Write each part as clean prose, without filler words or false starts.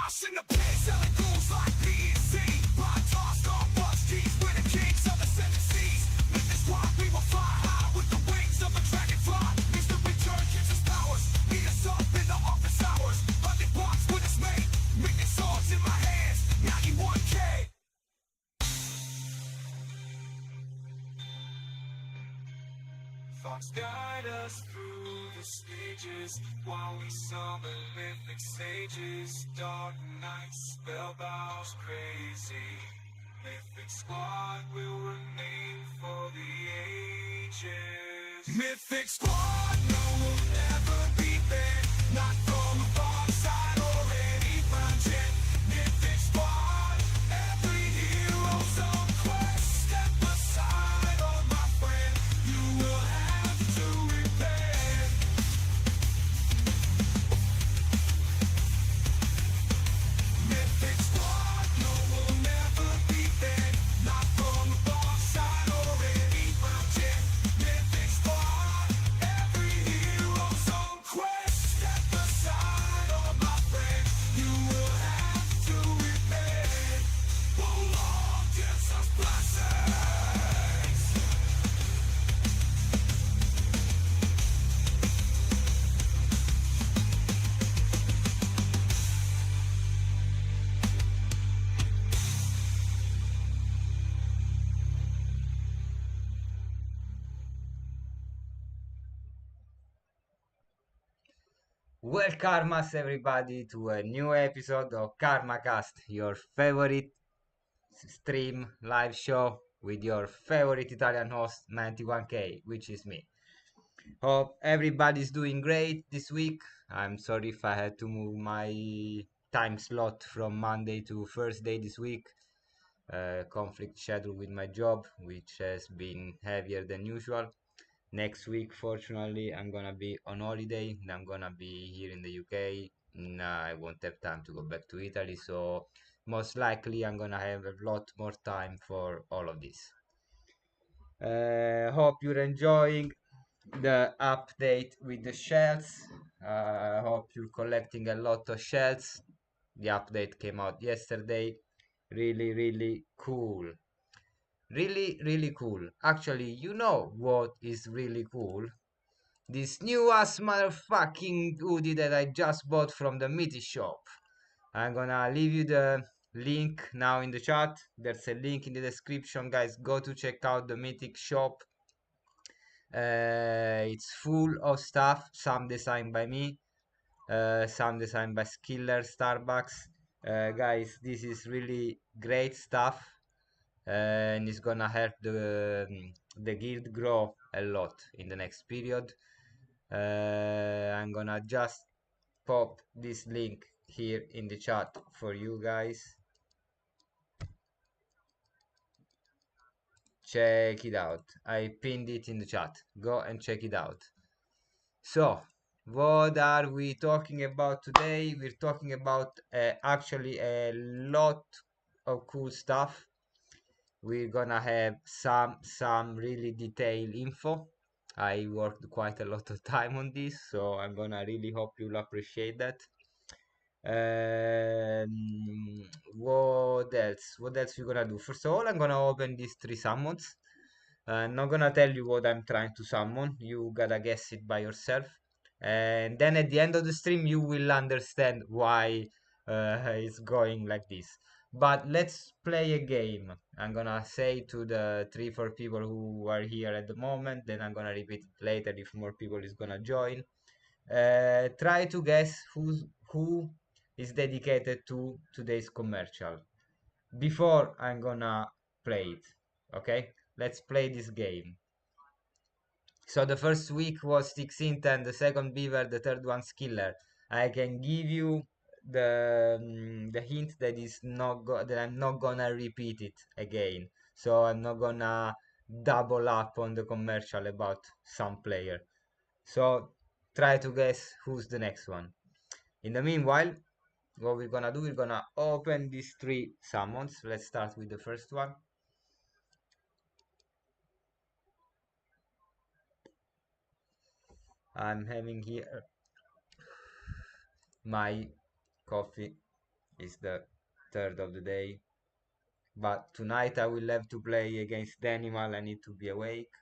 mosh in the pit, selling ghouls like PNC. Blind tossed on bus keys, we're the kings of the seven seas. Mythic Squad, we will fly high with the wings of a dragonfly. Mr. Return gives us powers, meet us up in the office hours. 100 bucks with us, mate. Mythic swords in my hands, 91K. Thoughts guide us through the stages while we summon mythic sages. Dark nights, spellbound, crazy. Mythic Squad will remain for the ages. Mythic Squad, no, we'll never be banned. Not from a far side or any mountain. Mythic Squad, every hero's on quest. Step aside, oh my friend, you will have to repent. Mythic Squad, no, we'll never be banned. Not from a far side or any mountain. Mythic Squad, every hero's on quest. Step aside, oh my friend, you will have to repent. Oh Lord, gives us blessings. Welcome everybody to a new episode of KARMAKAST, your favorite stream live show with your favorite Italian host 91K, which is me. Hope everybody's doing great this week. I'm sorry if I had to move my time slot from Monday to Thursday this week. Conflict schedule with my job, which has been heavier than usual. Next week, fortunately, I'm gonna be on holiday. I'm gonna be here in the UK. I won't have time to go back to Italy, so most likely I'm gonna have a lot more time for all of this. Hope you're enjoying the update with the shells. Hope you're collecting a lot of shells. The update came out yesterday. Really cool. Really cool. Actually, you know what is really cool? This new ass motherfucking hoodie that I just bought from the Mythic shop. I'm gonna leave you the link now in the chat. There's a link in the description, guys. Go to check out the Mythic shop. It's full of stuff, some designed by me, some designed by Skiller Starbucks. Guys, this is really great stuff, and it's gonna help the guild grow a lot in the next period. I'm gonna just pop this link here in the chat for you guys. Check it out. I pinned it in the chat. Go and check it out. So, what are we talking about today? We're talking about actually a lot of cool stuff. We're gonna have some really detailed info. I worked quite a lot of time on this, so I'm gonna really hope you'll appreciate that. What else? What else we're gonna do? First of all, I'm gonna open these 3 summons. I'm not gonna tell you what I'm trying to summon. You gotta guess it by yourself. And then at the end of the stream, you will understand why it's going like this. But let's play a game. I'm gonna say to the 3-4 people who are here at the moment, then I'm gonna repeat it later if more people is gonna join. Try to guess who is dedicated to today's commercial before I'm gonna play it. Okay, let's play this game. So the first week was StyckIntern, the second Beaver, the third one Skiller. I can give you the hint that is that I'm not gonna repeat it again. So I'm not gonna double up on the commercial about some player. So try to guess who's the next one. In the meanwhile, what we're gonna do, we're gonna open these 3 summons. Let's start with the first one. I'm having here my coffee It's the third of the day. But tonight I will have to play against the animal. I need to be awake.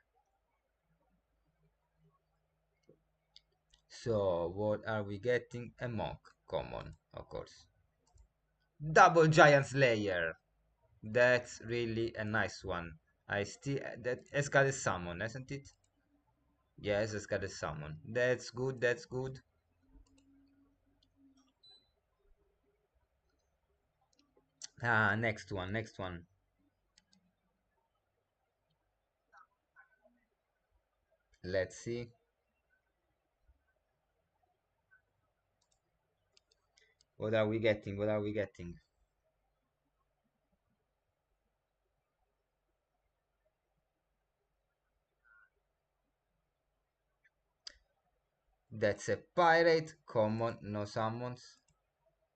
So what are we getting? A monk. Common, of course. Double giant slayer. That's really a nice one. I still that it's got a summon, hasn't it? Yes, it's got a summon. That's good, that's good. Ah, next one, next one. Let's see. What are we getting? What are we getting? That's a pirate, common, no summons,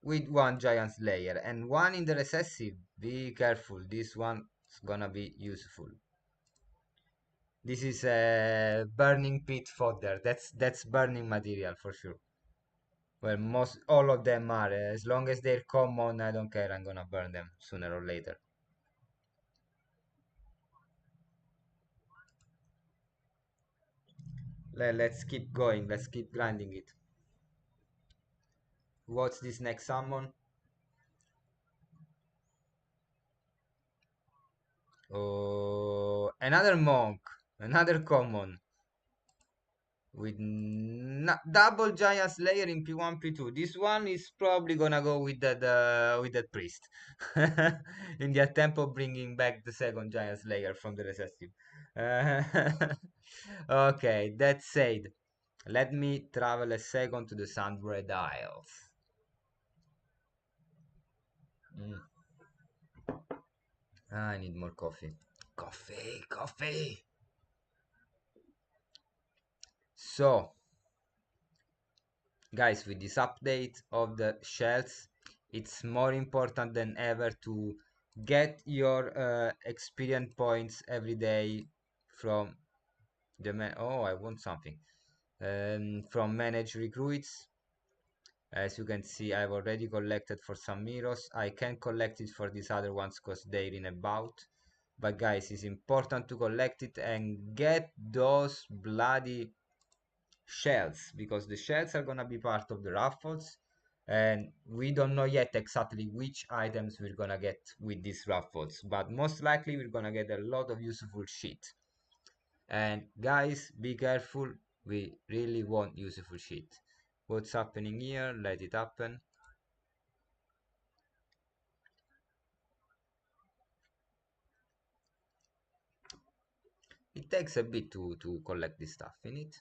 with one giant slayer and one in the recessive. Be careful, this one's gonna be useful. This is a burning pit fodder. That's burning material for sure. Well, most all of them are. As long as they're common, I don't care. I'm gonna burn them sooner or later. Let's keep going. Let's keep grinding it. What's this next summon? Oh, another monk. Another common. With double giant slayer in P1 P2. This one is probably gonna go with that priest in the attempt of bringing back the second giant slayer from the recessive. Uh, okay, that said, let me travel a second to the Sandbread Isles. Mm. I need more coffee. Coffee, coffee. So, guys, with this update of the shells, it's more important than ever to get your experience points every day from the man. Oh, I want something. From manage recruits. As you can see, I've already collected for some mirrors. I can collect it for these other ones because they're in a bout. But guys, it's important to collect it and get those bloody shells, because the shells are gonna be part of the raffles, and we don't know yet exactly which items we're gonna get with these raffles, but most likely we're gonna get a lot of useful shit. And guys, be careful, we really want useful shit. What's happening here? Let it happen. It takes a bit to collect this stuff in it.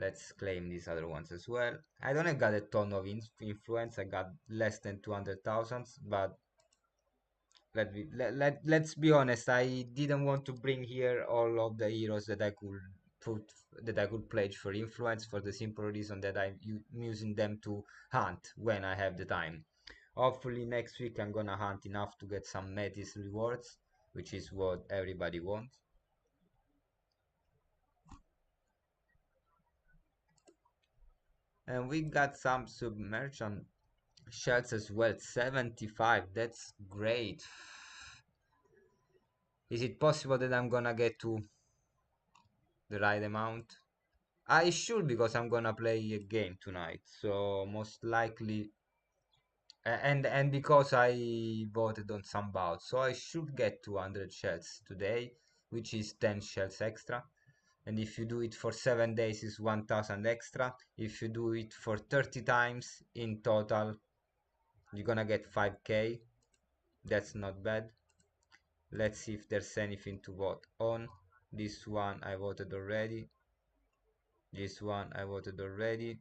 Let's claim these other ones as well. I don't have got a ton of influence. I got less than 200,000, but let's be honest, I didn't want to bring here all of the heroes that I could put that I could pledge for influence, for the simple reason that I'm using them to hunt when I have the time. Hopefully next week I'm gonna hunt enough to get some Metis rewards, which is what everybody wants. And we got some submersion shells as well, 75. That's great. Is it possible that I'm gonna get to the right amount? I should, because I'm gonna play a game tonight, so most likely, and because I voted on some bouts, so I should get 200 shells today, which is 10 shells extra. And if you do it for 7 days, is 1000 extra. If you do it for 30 times in total, you're gonna get 5k. That's not bad. Let's see if there's anything to vote on. This one I voted already. This one I voted already.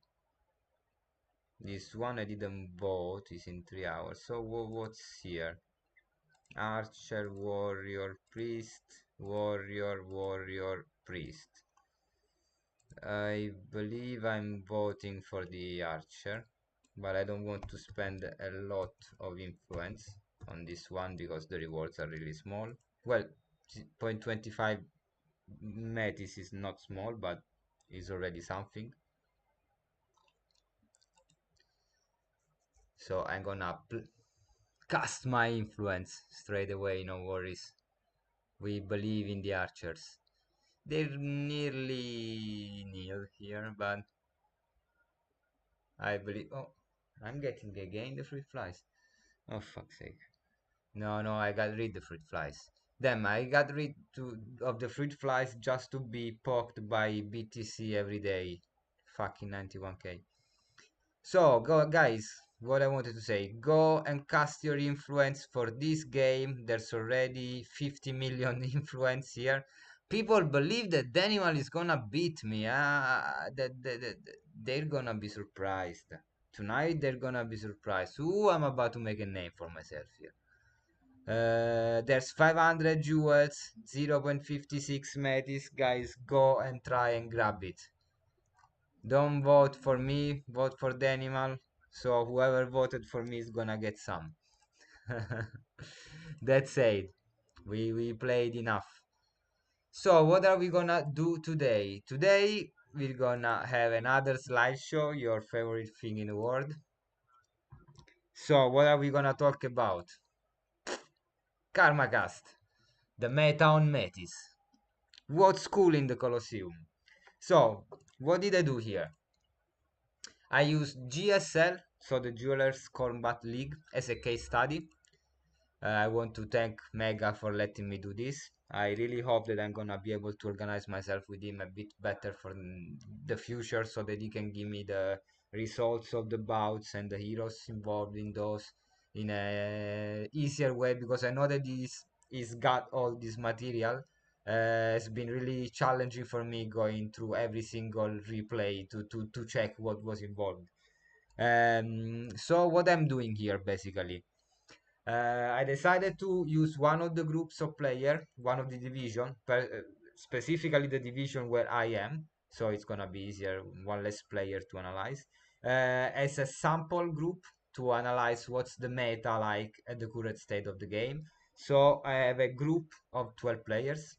This one I didn't vote, is in 3 hours. So what's here? Archer, warrior, priest, warrior, warrior, priest. I believe I'm voting for the archer, but I don't want to spend a lot of influence on this one because the rewards are really small. Well, 0.25 metis is not small, but is already something. So I'm gonna cast my influence straight away, no worries. We believe in the archers. They're nearly nil here, but I believe. Oh, I'm getting again the fruit flies. Oh, fuck's sake. No, no, I got rid of the fruit flies. Damn, I got rid of the fruit flies just to be poked by BTC every day. Fucking 91k. So, go, guys, what I wanted to say, go and cast your influence for this game. There's already 50 million influence here. People believe that Daniel is gonna beat me. They're gonna be surprised. Tonight, they're gonna be surprised. Ooh, I'm about to make a name for myself here. There's 500 jewels, 0.56 metis. Guys, go and try and grab it. Don't vote for me, vote for the animal. So whoever voted for me is gonna get some. That said, we played enough. So what are we gonna do today? Today we're gonna have another slideshow, your favorite thing in the world. So what are we gonna talk about? KARMAKAST, the meta on Metis. What's cool in the Colosseum? So what did I do here? I used GSL, so the Jewelers Combat League, as a case study. I want to thank Mega for letting me do this. I really hope that I'm gonna be able to organize myself with him a bit better for the future so that he can give me the results of the bouts and the heroes involved in those in a easier way, because I know that he's got all this material. It's been really challenging for me going through every single replay to check what was involved. So what I'm doing here basically, I decided to use one of the groups of player, one of the division, specifically the division where I am. So it's gonna be easier, one less player to analyze, as a sample group to analyze what's the meta like at the current state of the game. So I have a group of 12 players.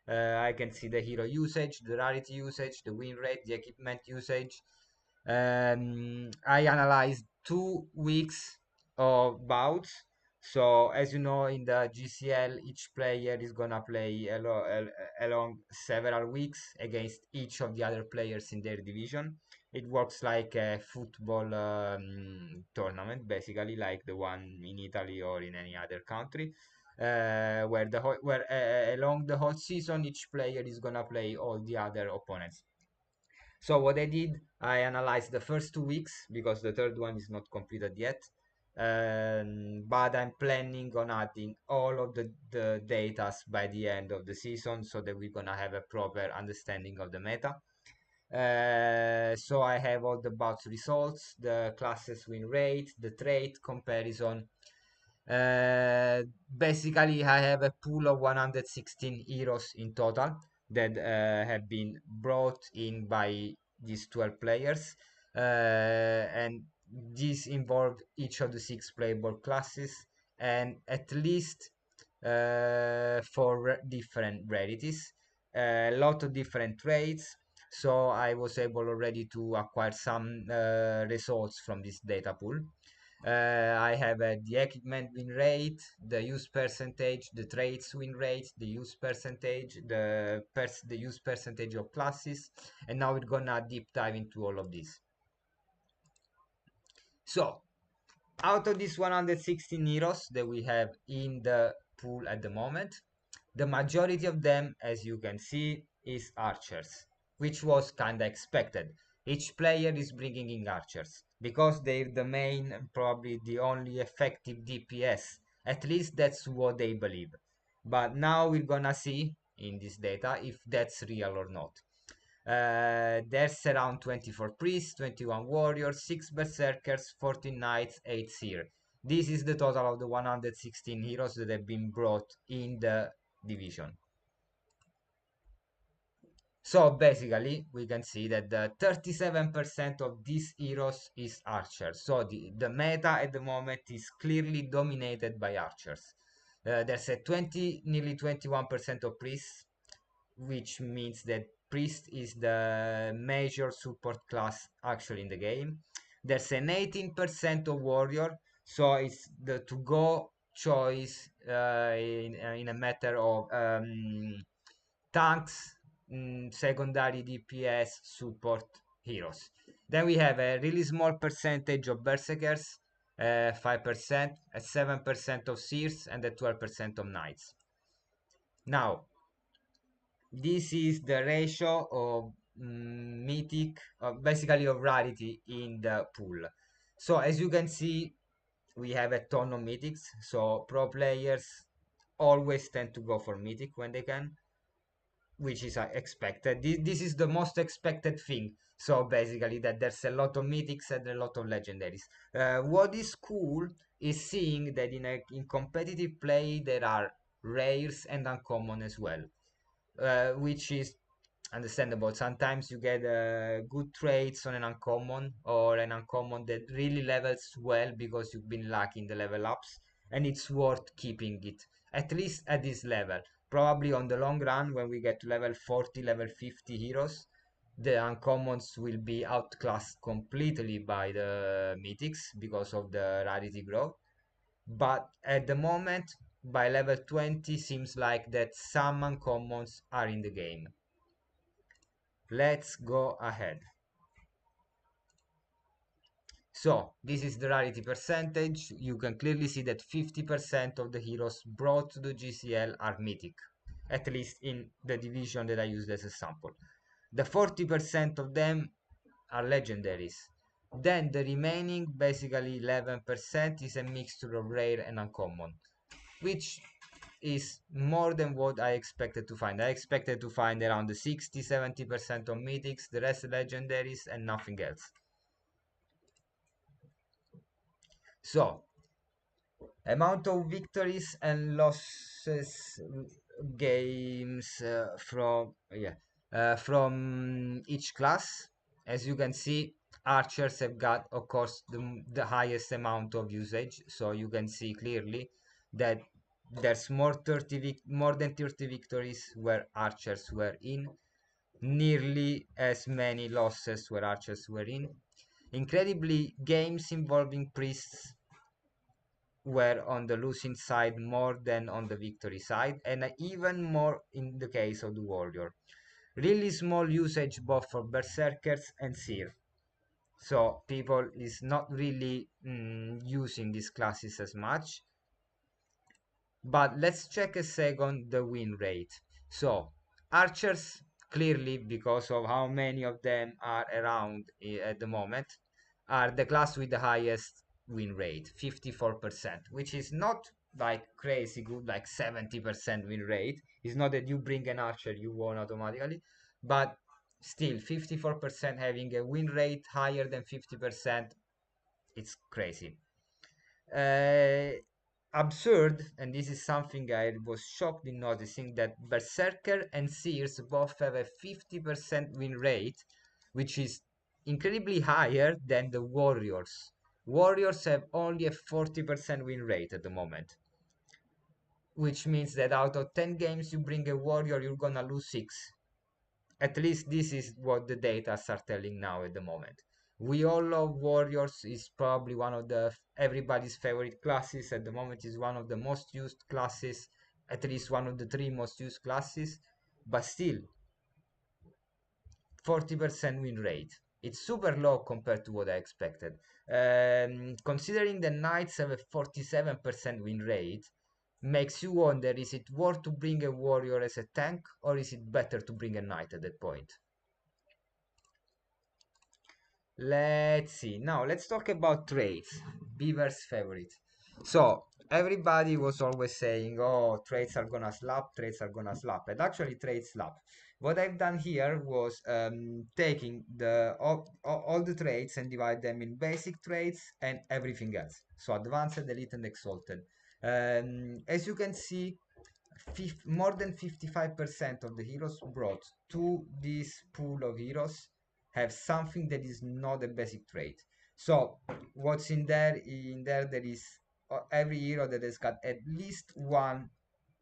I can see the hero usage, the rarity usage, the win rate, the equipment usage. I analyzed 2 weeks of bouts. So as you know, in the GCL, each player is gonna play along several weeks against each of the other players in their division. It works like a football tournament, basically, like the one in Italy or in any other country, where along the whole season, each player is gonna play all the other opponents. So what I did, I analyzed the first 2 weeks because the third one is not completed yet. But I'm planning on adding all of the data by the end of the season so that we're gonna have a proper understanding of the meta. So I have all the bouts results, the classes win rate, the trait comparison. Basically, I have a pool of 116 heroes in total that have been brought in by these 12 players. And these involve each of the 6 playable classes and at least four different rarities, a lot of different traits. So I was able already to acquire some results from this data pool. I have the equipment win rate, the use percentage, the traits win rate, the use percentage, the use percentage of classes, and now we're gonna deep dive into all of this. So, out of these 116 heroes that we have in the pool at the moment, the majority of them, as you can see, is archers, which was kinda expected. Each player is bringing in archers because they're the main and probably the only effective DPS. At least that's what they believe. But now we're gonna see in this data if that's real or not. There's around 24 priests, 21 warriors, 6 berserkers, 14 knights, 8 seer. This is the total of the 116 heroes that have been brought in the division. So basically, we can see that the 37% of these heroes is archers. So the meta at the moment is clearly dominated by archers. There's a nearly 21% of priests, which means that priest is the major support class actually in the game. There's an 18% of warrior, so it's the to go choice in a matter of tanks, secondary DPS, support heroes. Then we have a really small percentage of berserkers, 5%, a 7% of seers, and a 12% of knights. Now, this is the ratio of mythic, basically of rarity in the pool. So as you can see, we have a ton of mythics. So pro players always tend to go for mythic when they can, which is expected. This is the most expected thing. So basically, that there's a lot of mythics and a lot of legendaries. What is cool is seeing that in competitive play there are rares and uncommon as well, which is understandable. Sometimes you get good traits on an uncommon, or an uncommon that really levels well because you've been lucky in the level ups, and it's worth keeping it at least at this level. Probably on the long run, when we get to level 40, level 50 heroes, the uncommons will be outclassed completely by the mythics because of the rarity growth. But at the moment, by level 20, seems like that some uncommons are in the game. Let's go ahead. So this is the rarity percentage. You can clearly see that 50% of the heroes brought to the GCL are mythic, at least in the division that I used as a sample. The 40% of them are legendaries. Then the remaining, basically 11%, is a mixture of rare and uncommon, which is more than what I expected to find. I expected to find around the 60-70% of mythics, the rest legendaries, and nothing else. So, amount of victories and losses games from each class. As you can see, archers have got, of course, the highest amount of usage. So you can see clearly that there's more than 30 victories where archers were in, nearly as many losses where archers were in. Incredibly, games involving priests were on the losing side more than on the victory side, and even more in the case of the warrior. Really small usage both for berserkers and seer. So people is not really using these classes as much. But let's check a second the win rate. So archers, clearly because of how many of them are around at the moment, are the class with the highest win rate, 54%, which is not like crazy good, like 70% win rate. It's not that you bring an archer you won automatically, but still 54% having a win rate higher than 50%, it's crazy. uh, Absurd, and this is something I was shocked in noticing, that Berserker and Seers both have a 50% win rate, which is incredibly higher than the Warriors. Warriors have only a 40% win rate at the moment, which means that out of 10 games you bring a Warrior, you're gonna lose 6. At least this is what the data are telling now at the moment. We all love warriors. Is probably one of the everybody's favorite classes at the moment. Is one of the most used classes, at least one of the three most used classes. But still, 40% win rate. It's super low compared to what I expected. Considering the knights have a 47% win rate, makes you wonder: is it worth to bring a warrior as a tank, or is it better to bring a knight at that point? Let's see. Now let's talk about trades. Beaver's favorite. So everybody was always saying, "Oh, trades are gonna slap. Trades are gonna slap." And actually, trades slap. What I've done here was taking all the trades and divide them in basic trades and everything else. So advanced, elite, and exalted. As you can see, more than 55% of the heroes brought to this pool of heroes have something that is not a basic trait. So what's in there? In there, there is every hero that has got at least one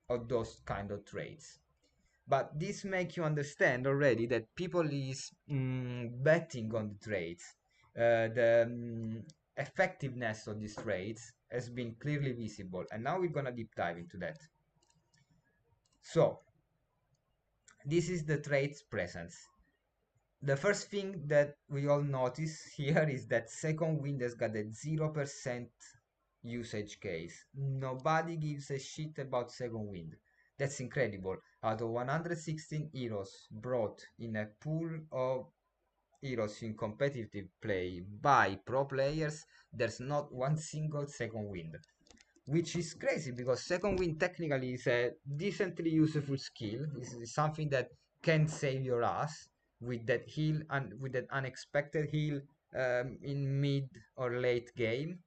of those kind of traits. But this makes you understand already that people is betting on the traits, The effectiveness of these traits has been clearly visible, and now we're gonna deep dive into that. So this is the traits presence. The first thing that we all notice here is that second wind has got a 0% usage case. Nobody gives a shit about second wind. That's incredible. Out of 116 heroes brought in a pool of heroes in competitive play by pro players, there's not one single second wind. Which is crazy because second wind technically is a decently useful skill. This is something that can save your ass with that heal and with that unexpected heal in mid or late game.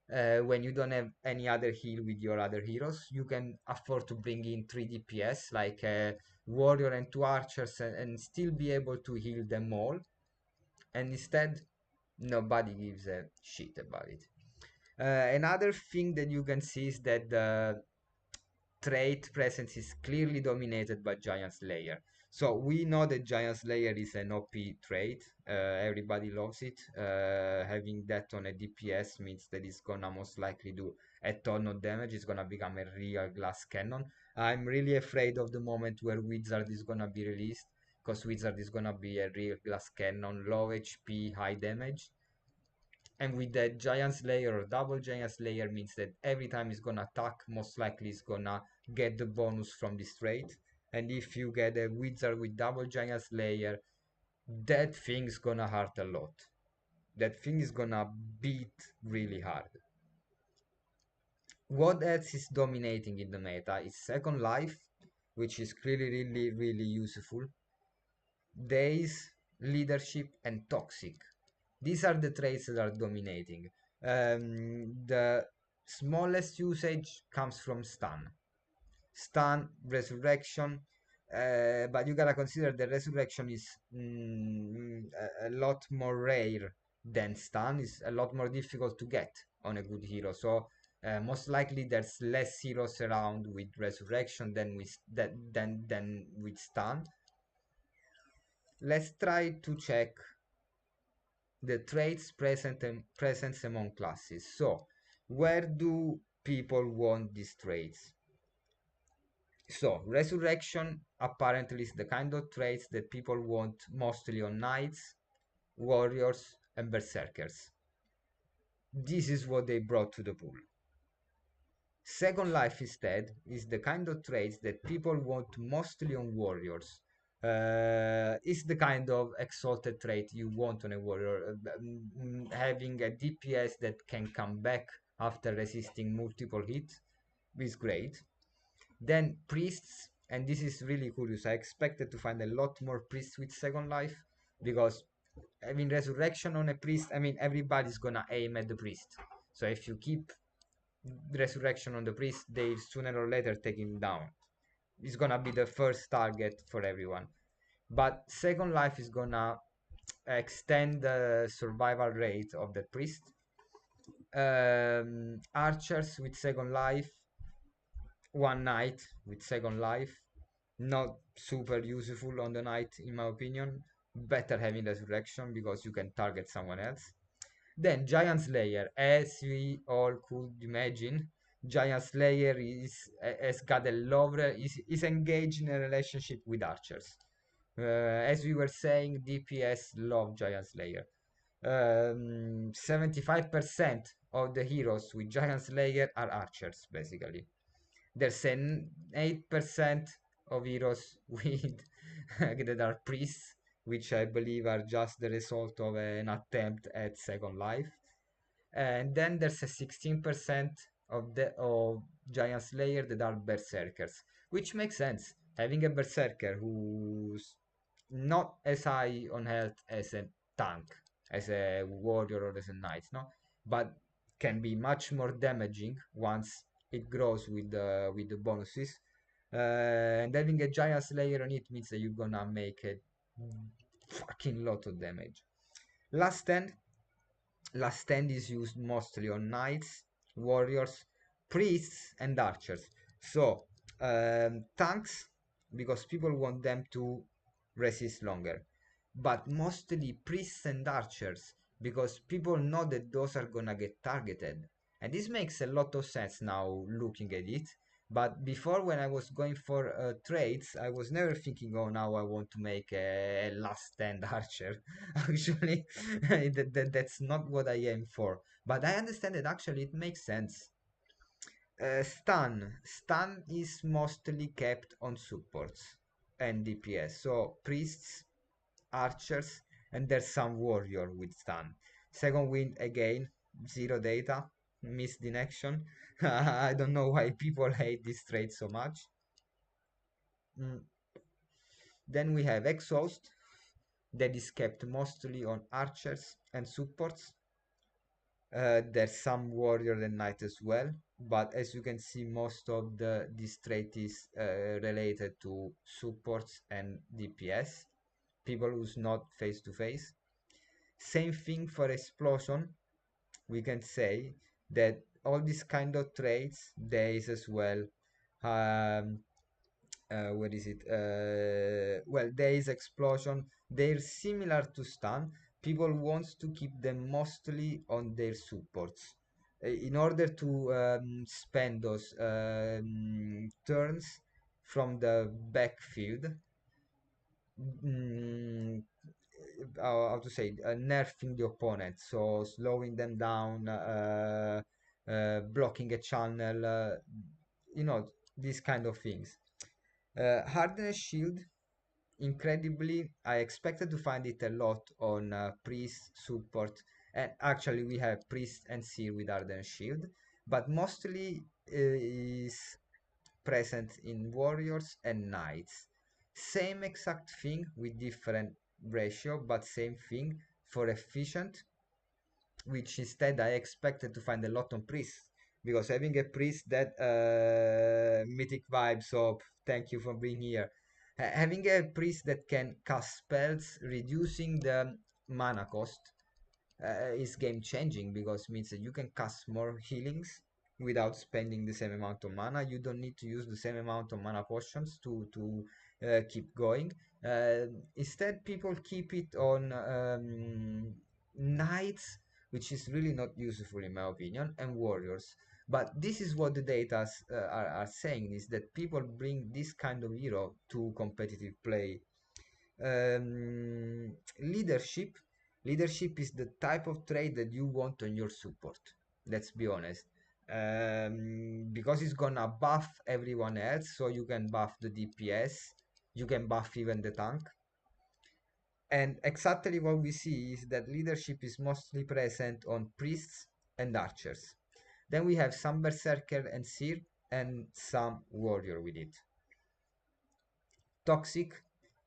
When you don't have any other heal with your other heroes, you can afford to bring in 3 DPS like a warrior and 2 archers and still be able to heal them all. And instead, nobody gives a shit about it. Another thing that you can see is that the trait presence is clearly dominated by Giant Slayer. So we know that Giant Slayer is an OP trait. Everybody loves it. Having that on a DPS means that it's gonna most likely do a ton of damage. It's gonna become a real glass cannon. I'm really afraid of the moment where Wizard is gonna be released, because Wizard is gonna be a real glass cannon, low HP, high damage. And with that giant slayer or double giant slayer means that every time it's gonna attack, most likely it's gonna get the bonus from this trait. And if you get a wizard with double giant slayer, that thing's gonna hurt a lot. That thing is gonna beat really hard. What else is dominating in the meta is Second Life, which is clearly really useful. Days, leadership, and toxic. These are the traits that are dominating. The smallest usage comes from stun, resurrection, but you gotta consider the resurrection is a lot more rare than stun. Is a lot more difficult to get on a good hero. So most likely there's less heroes around with resurrection than with stun. Let's try to check the traits presence among classes. So, where do people want these traits? So, resurrection apparently is the kind of traits that people want mostly on knights, warriors, and berserkers. This is what they brought to the pool. Second life instead is the kind of traits that people want mostly on warriors. It's the kind of exalted trait you want on a warrior. Having a DPS that can come back after resisting multiple hits is great. Then priests, and this is really curious. I expected to find a lot more priests with second life because I mean resurrection on a priest. I mean everybody's gonna aim at the priest. So if you keep resurrection on the priest, they sooner or later take him down. It's gonna be the first target for everyone. But second life is gonna extend the survival rate of the priest. Archers with second life, one knight with second life, not super useful on the knight in my opinion. Better having resurrection because you can target someone else. Then Giant Slayer, as we all could imagine, Giant Slayer has got a lover, is engaged in a relationship with archers. As we were saying, DPS love Giant Slayer. 75% of the heroes with Giant Slayer are archers, basically. There's an 8% of heroes with that are priests, which I believe are just the result of an attempt at Second Life. And then there's a 16% of Giant Slayer that are berserkers, which makes sense. Having a berserker who's not as high on health as a tank, as a warrior or as a knight, no, but can be much more damaging once it grows with the bonuses. And having a Giant Slayer on it means that you're gonna make a fucking lot of damage. Last stand. Last stand is used mostly on knights, warriors, priests, and archers. So, tanks, because people want them to resist longer. But mostly priests and archers, because people know that those are gonna get targeted. And this makes a lot of sense now looking at it. But before, when I was going for trades, I was never thinking, oh, now I want to make a last stand archer. Actually, that's not what I aim for. But I understand that actually it makes sense. Stun is mostly kept on supports and DPS. So priests, archers, and there's some warrior with stun. Second wind again, zero data, missed in action. I don't know why people hate this trait so much. Mm. Then we have exhaust that is kept mostly on archers and supports. There's some warrior and knight as well, but as you can see, most of this trait is related to supports and DPS, people who's not face to face. Same thing for explosion. We can say that all these kind of traits there is as well. Um, where is it? Well, there is explosion. They're similar to stun. People wants to keep them mostly on their supports in order to spend those turns from the backfield. Mm, how to say nerfing the opponent, so slowing them down, blocking a channel, you know, these kind of things. Hardened shield, incredibly, I expected to find it a lot on priest support, and actually we have priest and seer with hardened shield, but mostly is present in warriors and knights. Same exact thing with different ratio, but same thing for efficient, which instead I expected to find a lot on priests, because having a priest that mythic vibe, so thank you for being here. Having a priest that can cast spells reducing the mana cost is game changing, because it means that you can cast more healings without spending the same amount of mana. You don't need to use the same amount of mana potions to keep going. Instead, people keep it on knights, which is really not useful in my opinion, and warriors. But this is what the data are saying, is that people bring this kind of hero to competitive play. Leadership. Leadership is the type of trait that you want on your support. Let's be honest. Because it's gonna buff everyone else, so you can buff the DPS, you can buff even the tank. And exactly what we see is that leadership is mostly present on priests and archers. Then we have some berserker and seer, and some warrior with it. Toxic,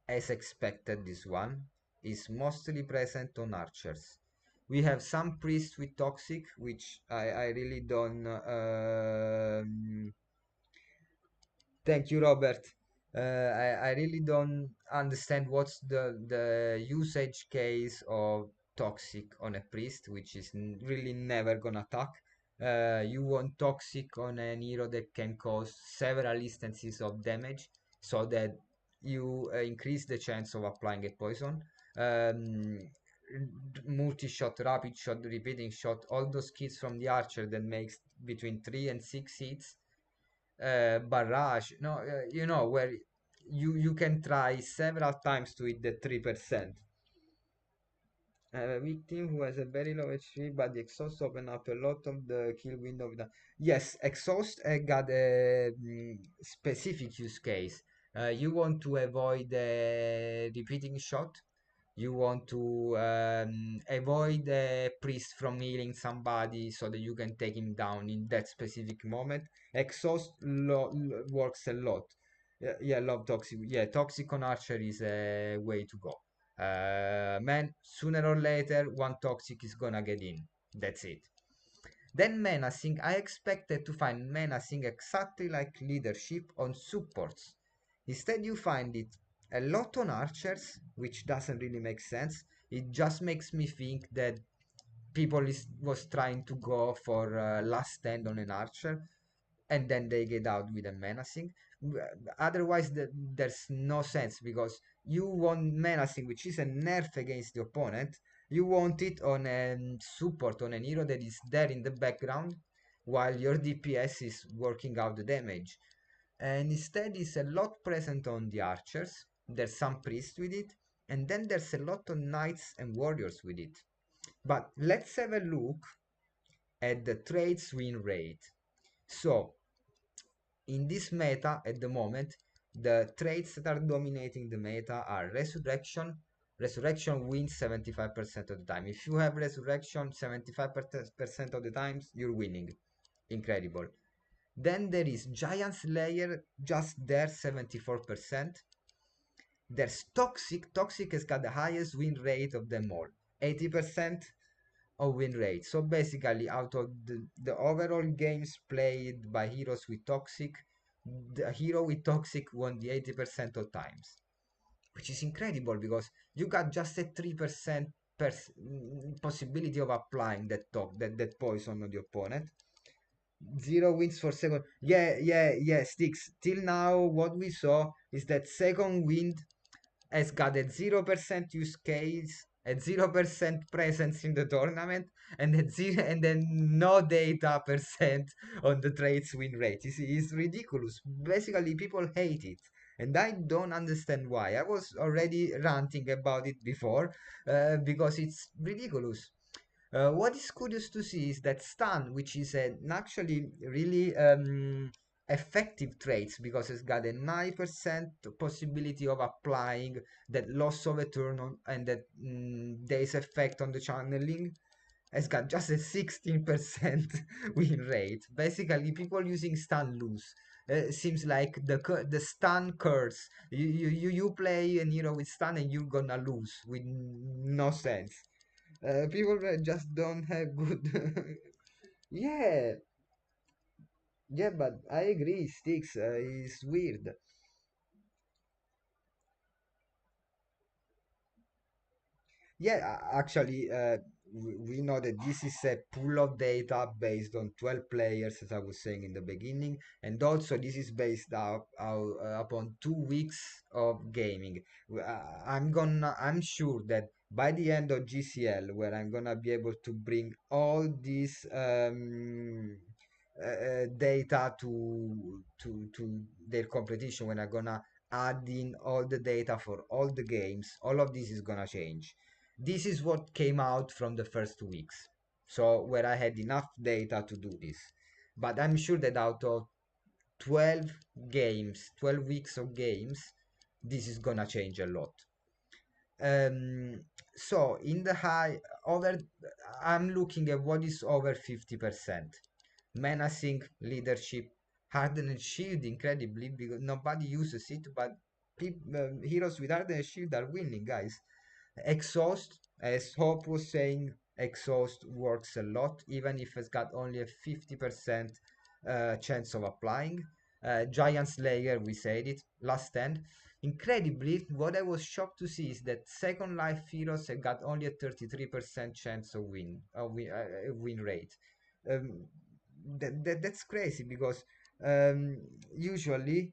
as expected, this one is mostly present on archers. We have some priests with toxic, which I really don't. Thank you, Robert. I really don't understand what's the usage case of toxic on a priest, which is really never gonna attack. You want toxic on an hero that can cause several instances of damage, so that you increase the chance of applying a poison. Um, Multi-shot, rapid shot, repeating shot, all those kits from the archer that makes between 3 and 6 hits. Barrage, no, you know, where you can try several times to hit the 3%. A victim who has a very low HP, but the exhaust open up a lot of the kill window. Yes, exhaust got a specific use case. You want to avoid the repeating shot. You want to avoid the priest from healing somebody, so that you can take him down in that specific moment. Exhaust works a lot. Yeah, love toxic. Yeah, toxic on archer is a way to go. Man, sooner or later, one toxic is gonna get in. That's it. Then menacing, I expected to find menacing exactly like leadership on supports. Instead, you find it a lot on archers, which doesn't really make sense. It just makes me think that people was trying to go for last stand on an archer, and then they get out with a menacing. Otherwise, there's no sense, because you want menacing, which is a nerf against the opponent. You want it on a support, on an hero that is there in the background while your DPS is working out the damage. And instead is a lot present on the archers. There's some priests with it, and then there's a lot of knights and warriors with it. But let's have a look at the trades win rate. So in this meta at the moment, the traits that are dominating the meta are Resurrection. Resurrection wins 75% of the time. If you have Resurrection 75% of the times, you're winning. Incredible. Then there is Giant Slayer, just there 74%. There's Toxic. Toxic has got the highest win rate of them all, 80% of win rate. So basically, out of the overall games played by heroes with Toxic, the hero with Toxic won the 80% of times, which is incredible because you got just a 3% possibility of applying that poison on the opponent. Zero wins for second. Yeah, Sticks. Till now, what we saw is that second wind has got a 0% use case, a 0% presence in the tournament, and then no data percent on the trades win rate. It's ridiculous. Basically, people hate it. And I don't understand why. I was already ranting about it before because it's ridiculous. What is curious to see is that stun, which is an actually really effective traits because it's got a 9% possibility of applying that loss of a turn on, and that there's effect on the channeling, has got just a 16% win rate. Basically, people using stun lose. Seems like the stun curse. You play an hero with stun and you're gonna lose with no sense. People just don't have good. Yeah, yeah, but I agree. Sticks is weird. Yeah, actually, we know that this is a pool of data based on 12 players, as I was saying in the beginning, and also this is based upon 2 weeks of gaming. I'm sure that by the end of GCL, where I'm gonna be able to bring all these data to their competition, when I'm gonna add in all the data for all the games, all of this is gonna change. This is what came out from the first 2 weeks. So where I had enough data to do this. But I'm sure that out of 12 games, 12 weeks of games, this is gonna change a lot. Um, so in the high over, I'm looking at what is over 50%. Menacing, leadership, hardened shield, incredibly because nobody uses it, but heroes with hardened shield are winning, guys. Exhaust, as Hope was saying, exhaust works a lot, even if it's got only a 50% chance of applying. Giant Slayer, we said it, last stand. Incredibly, what I was shocked to see is that second life heroes have got only a 33% chance of win rate. Um, that's crazy because usually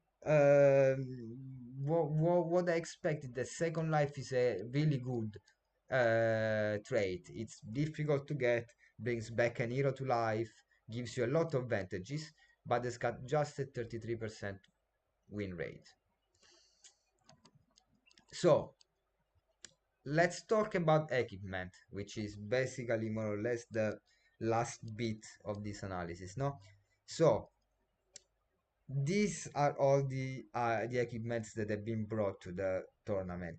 what I expected, the second life is a really good trait. It's difficult to get, brings back an hero to life, gives you a lot of advantages, but it's got just a 33% win rate. So let's talk about equipment, which is basically more or less the last bit of this analysis, no? So these are all the equipments that have been brought to the tournament.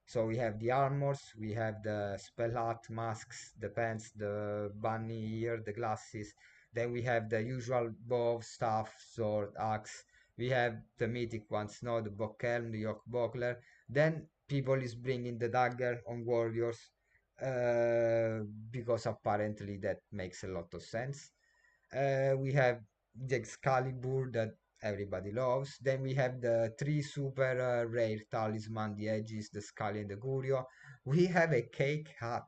So we have the armors, we have the spell hat, masks, the pants, the bunny ear, the glasses. Then we have the usual bow, staff, sword, axe. We have the mythic ones, no, the Bokhelm, the yoke buckler. Then people is bringing the dagger on warriors uh, because apparently that makes a lot of sense. We have the Excalibur that everybody loves. Then we have the three super rare talisman, the Edges, the Scully, and the Gurio. We have a cake hat.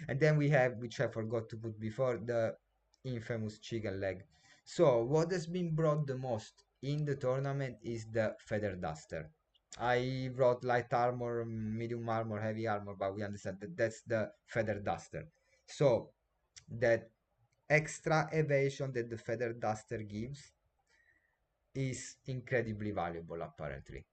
And then we have, which I forgot to put before, the infamous chicken leg. So what has been brought the most in the tournament is the feather duster. I wrote light armor, medium armor, heavy armor, but we understand that that's the feather duster. So that extra evasion that the feather duster gives is incredibly valuable apparently.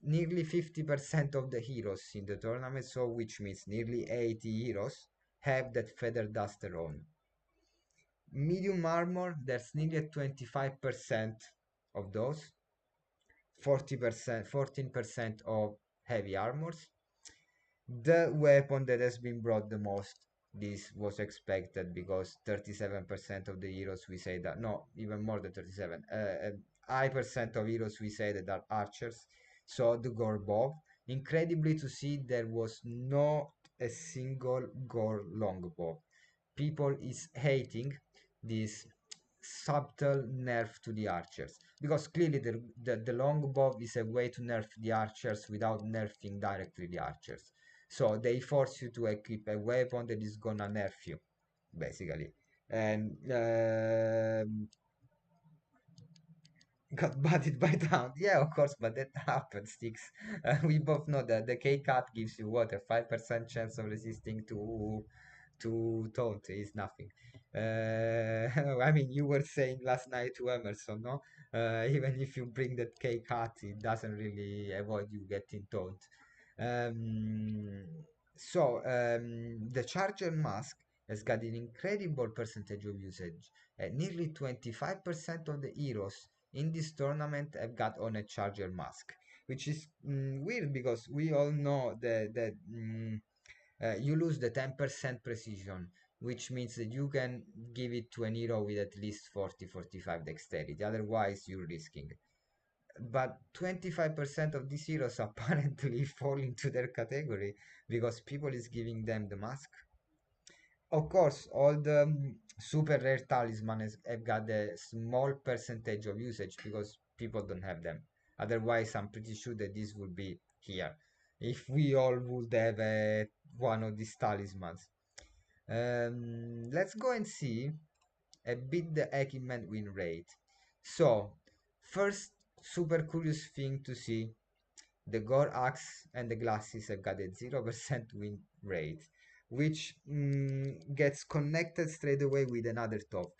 Nearly 50% of the heroes in the tournament, so which means nearly 80 heroes, have that feather duster on. Medium armor, there's nearly 25% of those, 40%, 14% of heavy armors. The weapon that has been brought the most, this was expected because 37% of the heroes we say that, no, even more than 37, high percent of heroes we say that are archers. So the gore bow, incredibly to see there was not a single gore longbow. People is hating this subtle nerf to the archers because clearly the longbow is a way to nerf the archers without nerfing directly the archers. So they force you to equip a weapon that is gonna nerf you, basically. And got butted by Town. Yeah, of course, but that happens, Sticks. We both know that the K cut gives you what, a 5% chance of resisting to taunt is nothing. I mean, you were saying last night to Emerson, no? Even if you bring that K cut, it doesn't really avoid you getting taunt. The Charger Mask has got an incredible percentage of usage. Nearly 25% of the heroes in this tournament have got on a Charger Mask, which is weird because we all know that you lose the 10% precision, which means that you can give it to an hero with at least 40-45 dexterity, otherwise you're risking. But 25% of these heroes apparently fall into their category because people is giving them the mask. Of course, all the super rare talismans have got a small percentage of usage because people don't have them. Otherwise, I'm pretty sure that this would be here if we all would have one of these talismans. Let's go and see a bit the equipment win rate. So, first super curious thing to see, the Gore Axe and the glasses have got a 0% win rate, which gets connected straight away with another thought.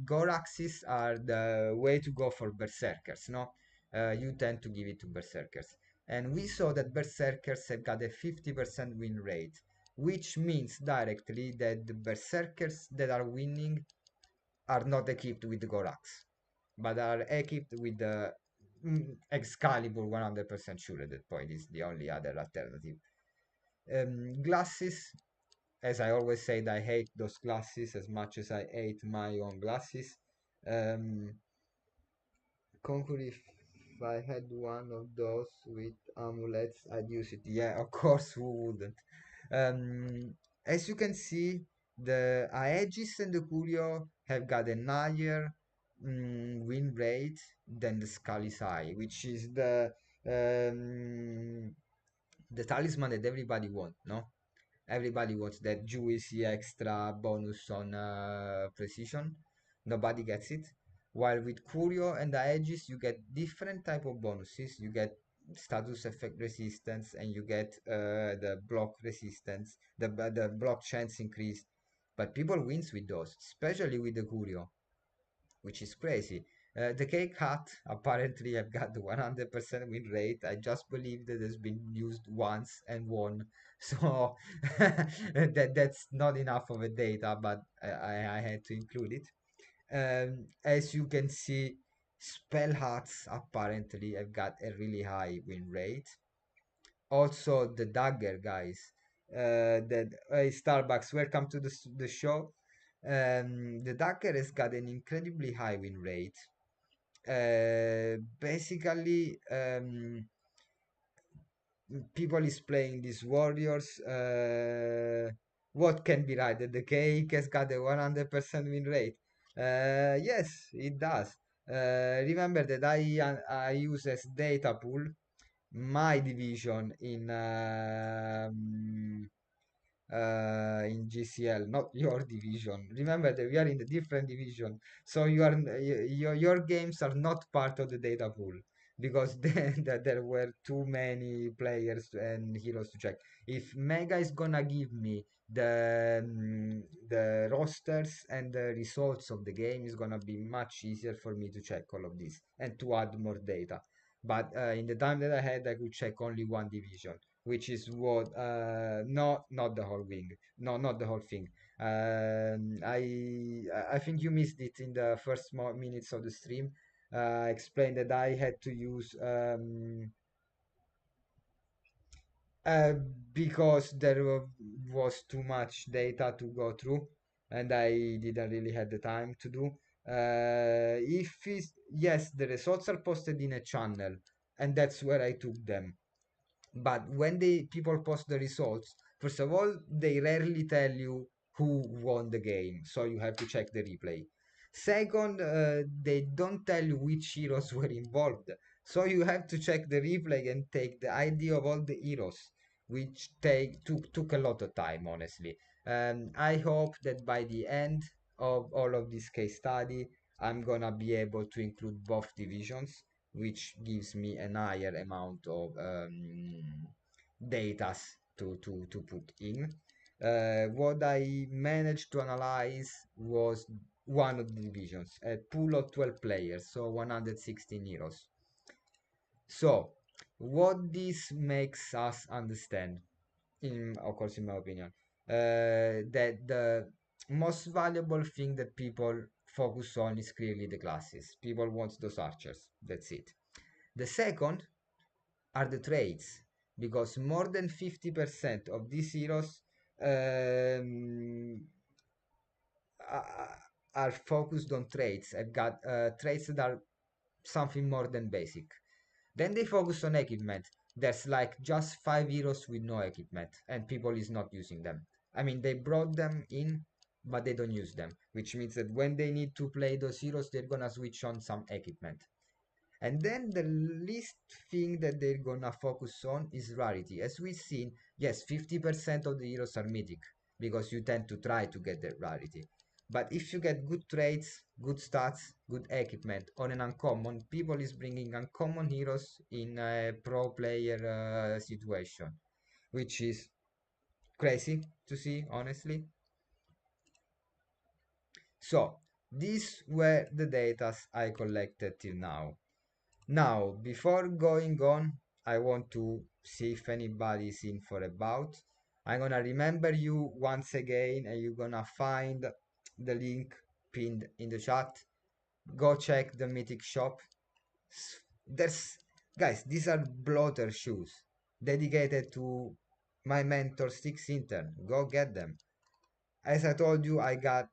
Gore Axes are the way to go for Berserkers, no? You tend to give it to Berserkers. And we saw that Berserkers have got a 50% win rate, which means directly that the Berserkers that are winning are not equipped with the Gorax, but are equipped with the Excalibur 100% sure at that point is the only other alternative. Glasses, as I always said, I hate those glasses as much as I hate my own glasses. Um, Conquer, if I had one of those with amulets, I'd use it. Yeah, of course, who wouldn't? As you can see, the Aegis and the Curio have got a higher win rate than the Scully's Eye, which is the talisman that everybody wants, no? Everybody wants that juicy extra bonus on precision. Nobody gets it. While with Curio and the Aegis, you get different type of bonuses. You get status effect resistance, and you get the block resistance, the block chance increase. But people wins with those, especially with the Curio, which is crazy. The cake hat apparently have got the 100% win rate. I just believe that it's been used once and won. So that's not enough of a data, but I had to include it. As you can see, spell hats apparently have got a really high win rate. Also, the dagger guys. That Starbucks, welcome to the show. The dagger has got an incredibly high win rate. Basically, people is playing these warriors. What can be right? That the cake has got a 100% win rate. Yes, it does. Remember that I use as data pool my division in GCL, not your division. Remember that we are in a different division, so your games are not part of the data pool. because there were too many players and heroes to check. If Mega is gonna give me the rosters and the results of the game, is gonna be much easier for me to check all of this and to add more data. But in the time that I had, I could check only one division, which is what not the whole wing, no, not the whole thing. I think you missed it in the first minutes of the stream. I explained that I had to use uh, because was too much data to go through, and I didn't really have the time to do. If it's, yes, the results are posted in a channel, and that's where I took them. But when the people post the results, first of all, they rarely tell you who won the game, so you have to check the replay. Second, they don't tell you which heroes were involved, so you have to check the replay and take the ID of all the heroes, which took a lot of time, honestly. I hope that by the end of all of this case study, I'm gonna be able to include both divisions, which gives me an higher amount of data to put in. What I managed to analyze was one of the divisions, a pool of 12 players, so 116 heroes. So, what this makes us understand, of course, in my opinion, that the most valuable thing that people focus on is clearly the classes. People want those archers. That's it. The second are the traits, because more than 50% of these heroes um, are focused on traits. I've got traits that are something more than basic. Then they focus on equipment. There's like just 5 heroes with no equipment, and people is not using them. I mean, they brought them in, but they don't use them, which means that when they need to play those heroes, they're gonna switch on some equipment. And then the least thing that they're gonna focus on is rarity. As we've seen, yes, 50% of the heroes are mythic because you tend to try to get the rarity. But if you get good traits, good stats, good equipment on an uncommon, people is bringing uncommon heroes in a pro player situation, which is crazy to see, honestly. So, these were the data I collected till now. Now, before going on, I want to see if anybody's in for a bout. I'm gonna remember you once again, and you're gonna find the link pinned in the chat. Go check the Mythic shop. There's, guys, these are blotter shoes dedicated to my mentor StyckIntern. Go get them. As I told you, I got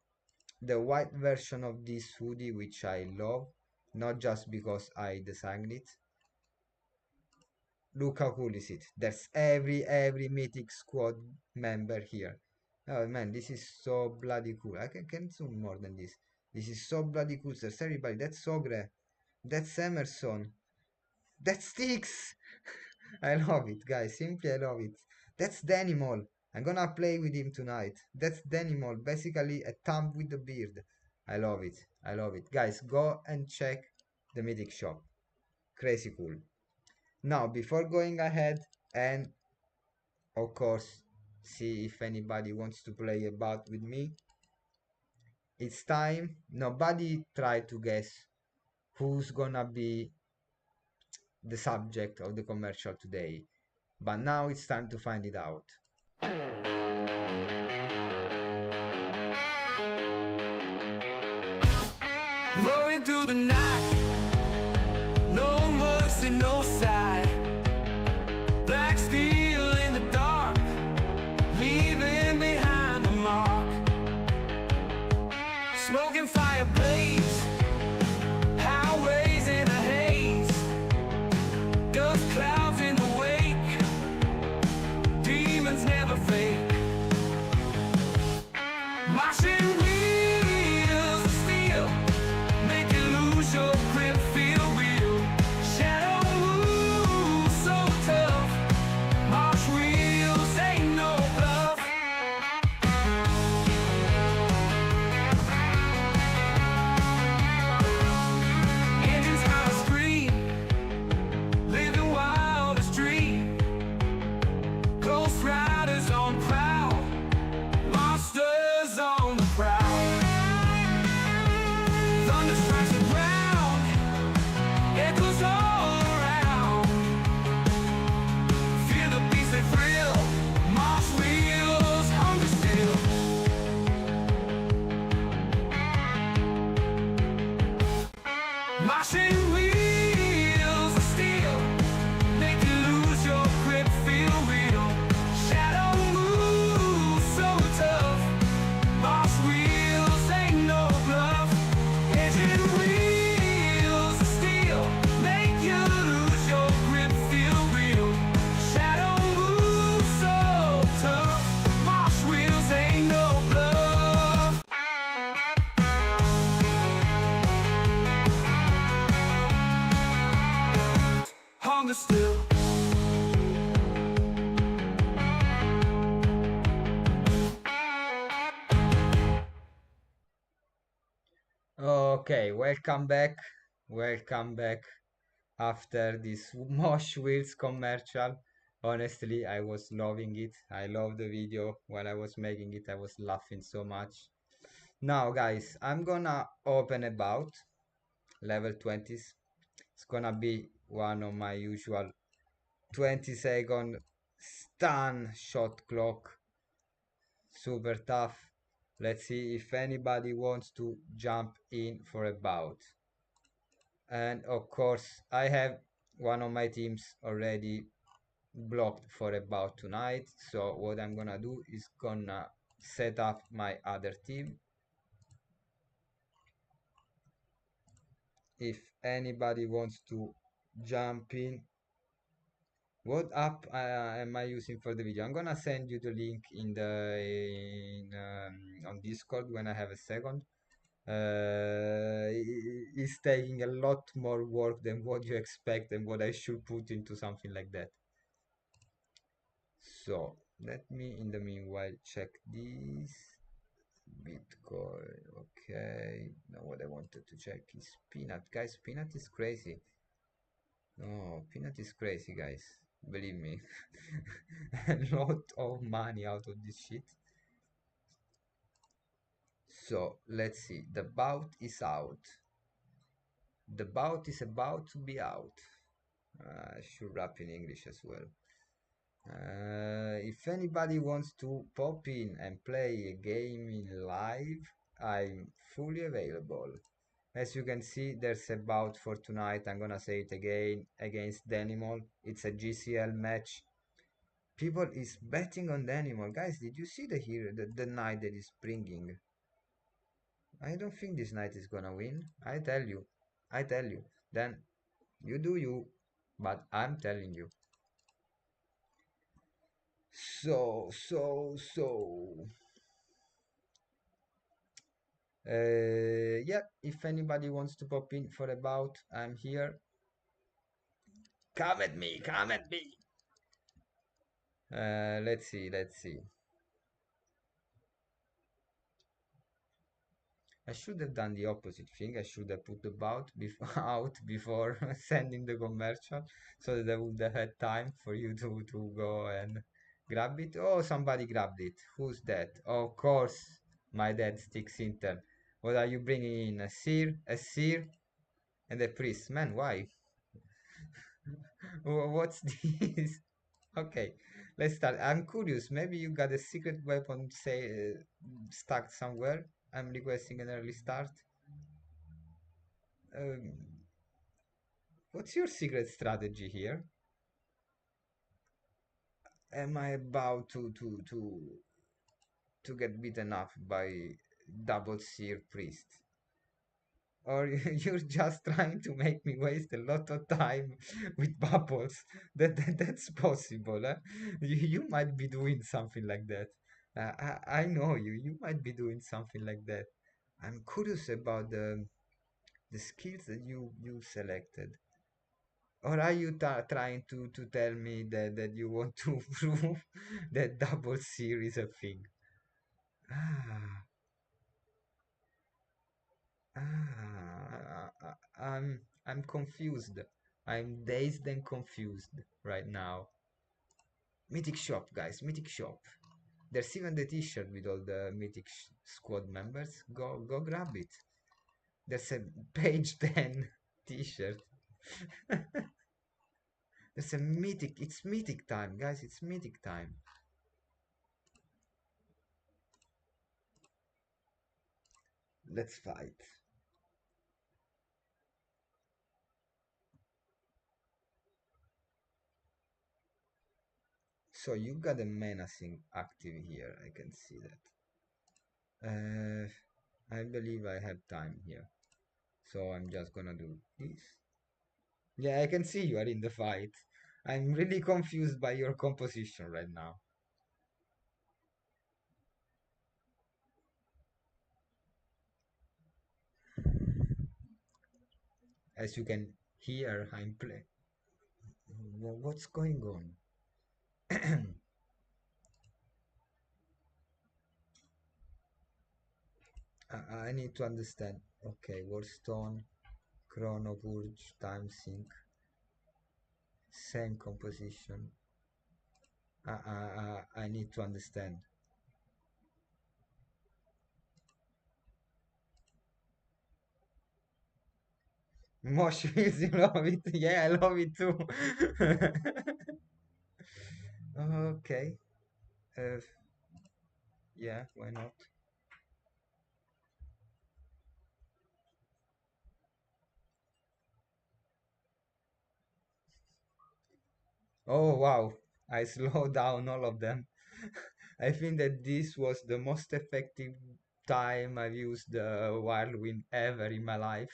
the white version of this hoodie, which I love, not just because I designed it. Look how cool is it. There's every Mythic Squad member here. Oh man, this is so bloody cool. I can zoom more than this. This is so bloody cool. There's everybody. That's Sogre. That's Emerson. That's Styx. I love it, guys. Simply, I love it. That's Danimal. I'm gonna play with him tonight. That's Danimal. Basically, a thumb with a beard. I love it. I love it. Guys, go and check the Mythic shop. Crazy cool. Now, before going ahead and, of course, see if anybody wants to play a bout with me, it's time. Nobody try to guess who's gonna be the subject of the commercial today, but now it's time to find it out. Rolling through the night, no mercy, no side. Black steel in the dark, leaving behind a mark. Smoking fire blaze, highways in a haze. Dust clouds in the wake, demons never fade. Marching wheels of steel, make you lose your grip, feel real. Shadow Machine wheels of steel make you lose your grip, feel real. Shadow moves so tough. Boss wheels ain't no bluff. Engine wheels of steel make you lose your grip, feel real. Shadow moves so tough. Boss wheels ain't no bluff. Hunger still. Okay, welcome back. Welcome back after this Mosh Wheels commercial. Honestly, I was loving it. I love the video. While I was making it, I was laughing so much. Now, guys, I'm gonna open about level 20s. It's gonna be one of my usual 20-second stun shot clock. Super tough. Let's see if anybody wants to jump in for a bout. And of course, I have one of my teams already blocked for a bout tonight. So what I'm gonna do is gonna set up my other team. If anybody wants to jump in, what app am I using for the video? I'm gonna send you the link on Discord when I have a second. It's taking a lot more work than what you expect and what I should put into something like that. So let me in the meanwhile check this. Bitcoin, okay. Now what I wanted to check is Peanut. Guys, Peanut is crazy. No, Peanut is crazy, guys. Believe me. A lot of money out of this shit. So let's see. The bout is out. The bout is about to be out. I should rap in English as well. If anybody wants to pop in and play a game in live, I'm fully available. As you can see, there's a bout for tonight. I'm gonna say it again against Danimal. It's a GCL match. People is betting on Danimal. Guys, did you see the hero, the knight that is bringing? I don't think this knight is gonna win. I tell you. I tell you. Then you do you. But I'm telling you. So. Yeah, if anybody wants to pop in for a bout, I'm here. Come at me, come at me. Let's see. I should have done the opposite thing. I should have put the bout out before sending the commercial so that I would have had time for you to go and grab it. Oh, somebody grabbed it. Who's that? Of course, my dad StyckIntern. What are you bringing in? A seer, and a priest. Man, why? What's this? Okay, let's start. I'm curious. Maybe you got a secret weapon, say, stuck somewhere. I'm requesting an early start. Um, what's your secret strategy here? Am I about to get beaten up by double seer priest? Or you're just trying to make me waste a lot of time with bubbles? That's possible, eh? You might be doing something like that. I know you. You might be doing something like that. I'm curious about the skills that you selected. Or are you trying to tell me that you want to prove that double seer is a thing? Ah, I'm confused. I'm dazed and confused right now. Mythic shop, guys. Mythic shop. There's even the T-shirt with all the Mythic Squad members. Go grab it. There's a page 10 T-shirt. There's a Mythic. It's Mythic time, guys. It's Mythic time. Let's fight. So you got a menacing active here. I can see that. I believe I have time here. So I'm just gonna do this. Yeah, I can see you are in the fight. I'm really confused by your composition right now. As you can hear, I'm play. What's going on? I need to understand. Okay, Warstone, Chrono Purge, Time Sync, same composition. I need to understand. Mosh Wheels, you love it. Yeah, I love it too. Okay. Uh, yeah, why not? Oh, wow. I slowed down all of them. I think that this was the most effective time I've used the Whirlwind ever in my life.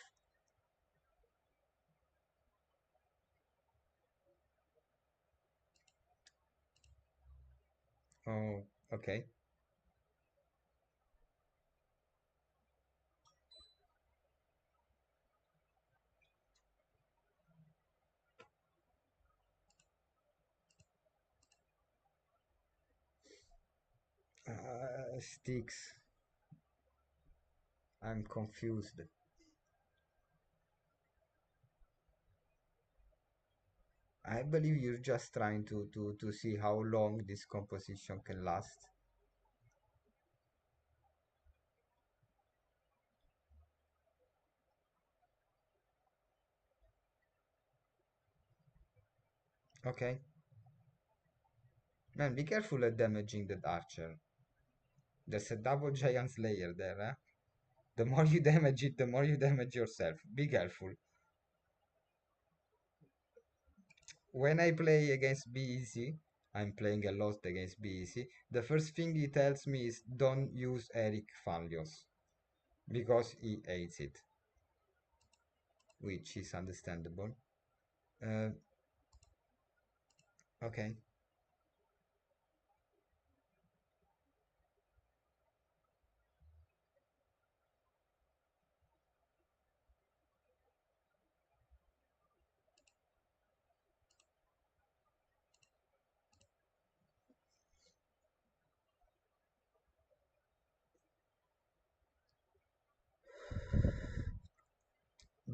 Oh, okay. Sticks. I'm confused. I believe you're just trying to see how long this composition can last. Okay. Man, be careful at damaging that archer. There's a double giant slayer there, eh? The more you damage it, the more you damage yourself. Be careful. When I play against BEC, I'm playing a lot against BEC, the first thing he tells me is don't use Eric Falios because he hates it, which is understandable. Uh, okay.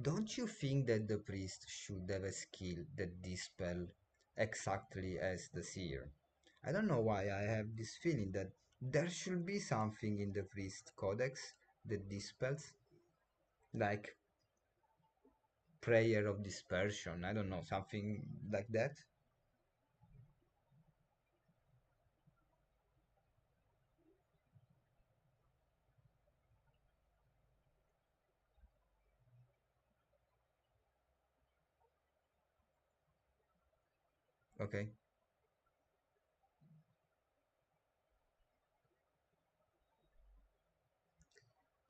Don't you think that the priest should have a skill that dispel exactly as the seer? I don't know why I have this feeling that there should be something in the priest codex that dispels, like prayer of dispersion. I don't know, something like that. Okay.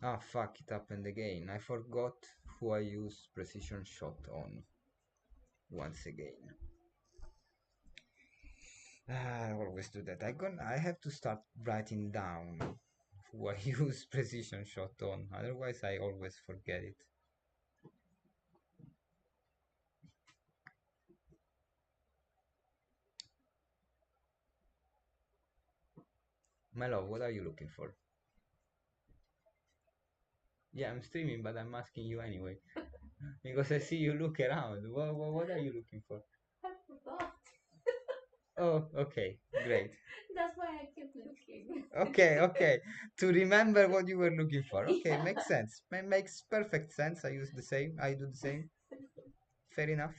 Ah, fuck, it happened again. I forgot who I used precision shot on once again. I always do that. I have to start writing down who I use precision shot on. Otherwise, I always forget it. My love, what are you looking for? Yeah, I'm streaming, but I'm asking you anyway. Because I see you look around. What are you looking for? I forgot. Oh, okay, great. That's why I keep looking. Okay, okay. To remember what you were looking for. Okay, Yeah. makes sense. Makes perfect sense. I use the same. I do the same. Fair enough.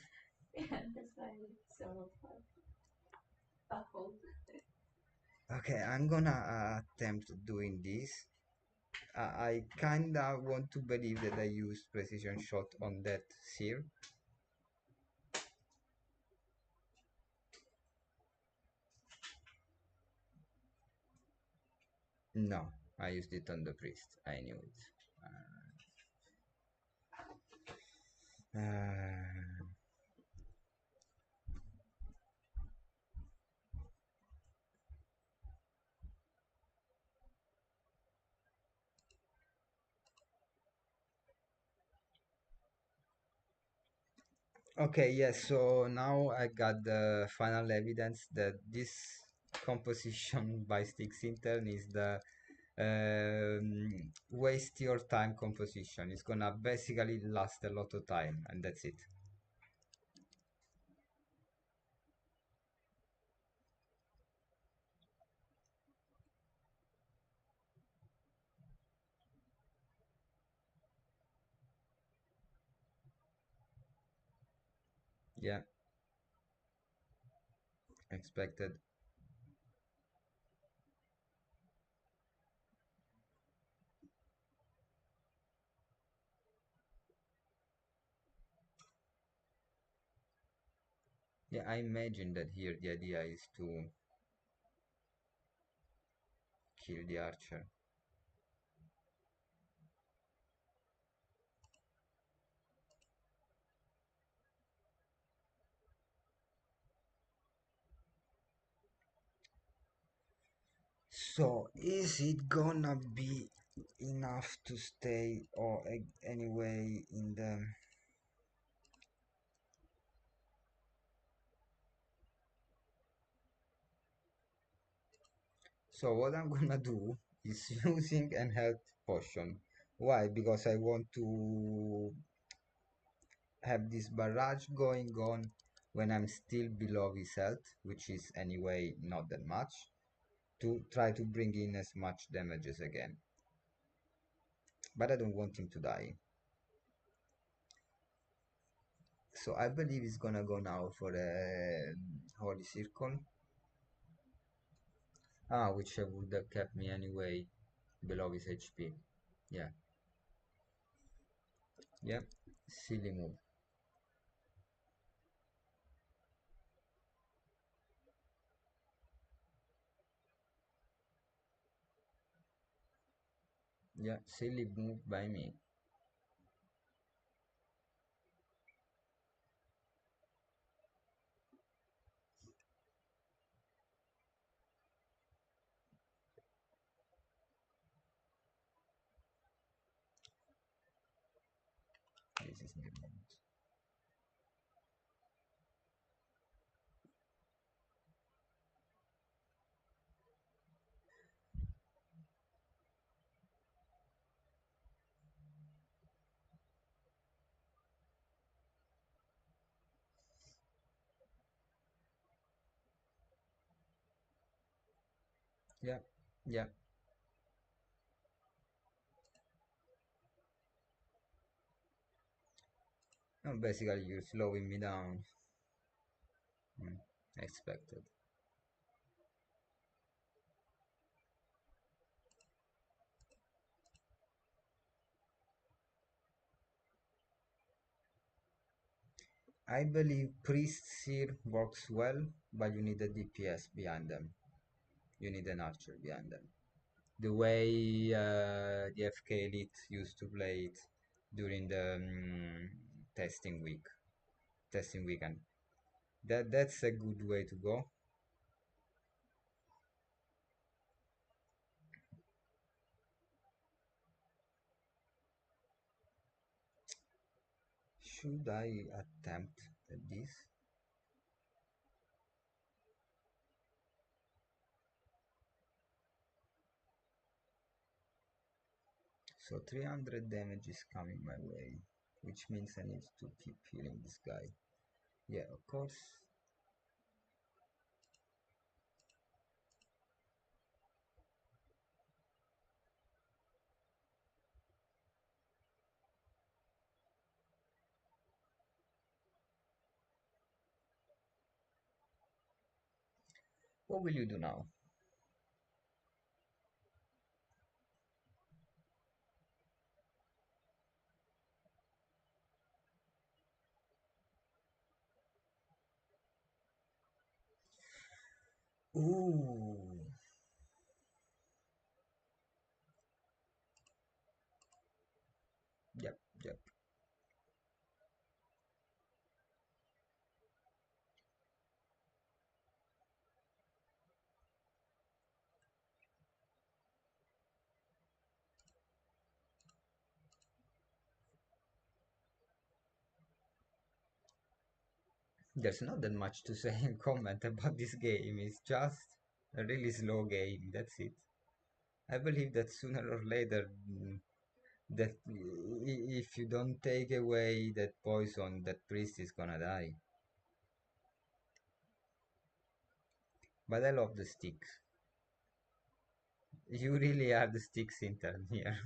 Yeah, that's why it's so baffled. Okay, I'm gonna attempt doing this. I kinda want to believe that I used precision shot on that seer. No, I used it on the priest. I knew it. Uh, okay, yes, so now I got the final evidence that this composition by StyckIntern is the waste your time composition. It's gonna basically last a lot of time, and that's it. Yeah, expected. Yeah, I imagine that here the idea is to kill the archer. So, is it gonna be enough to stay or anyway in the... So what I'm gonna do is using an health potion. Why? Because I want to have this barrage going on when I'm still below his health, which is anyway not that much, to try to bring in as much damage as again. But I don't want him to die. So I believe he's gonna go now for a holy circle. Ah, which would have kept me anyway below his HP. Yeah, yeah, silly move. Yeah, silly move by me. This is my moment. Yeah, yeah. No, basically, you're slowing me down. Mm, expected. I believe priests here works well, but you need a DPS behind them. You need an archer behind them. The way the FK Elite used to play it during the testing week, testing weekend. That's a good way to go. Should I attempt this? So 300 damage is coming my way, which means I need to keep healing this guy. Yeah, of course. What will you do now? Ooh. There's not that much to say in comment about this game. It's just a really slow game. That's it. I believe that sooner or later, that if you don't take away that poison, that priest is gonna die. But I love the sticks. You really are the sticks intern here.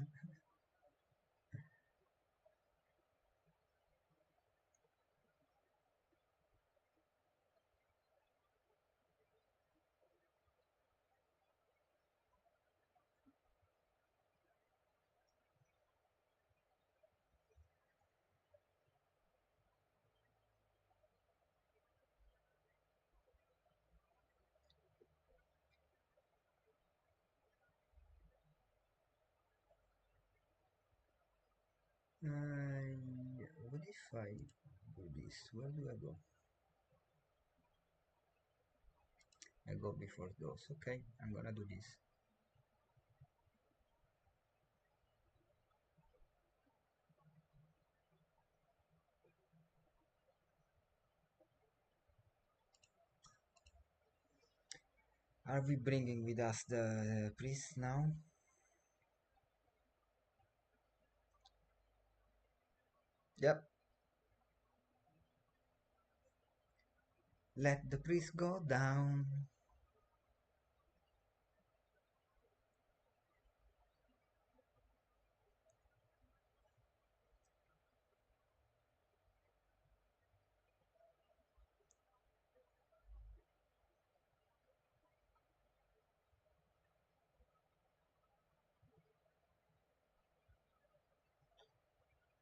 What if I do this? Where do I go? I go before those. Okay, I'm gonna do this. Are we bringing with us the priest now? Yep. Let the priest go down.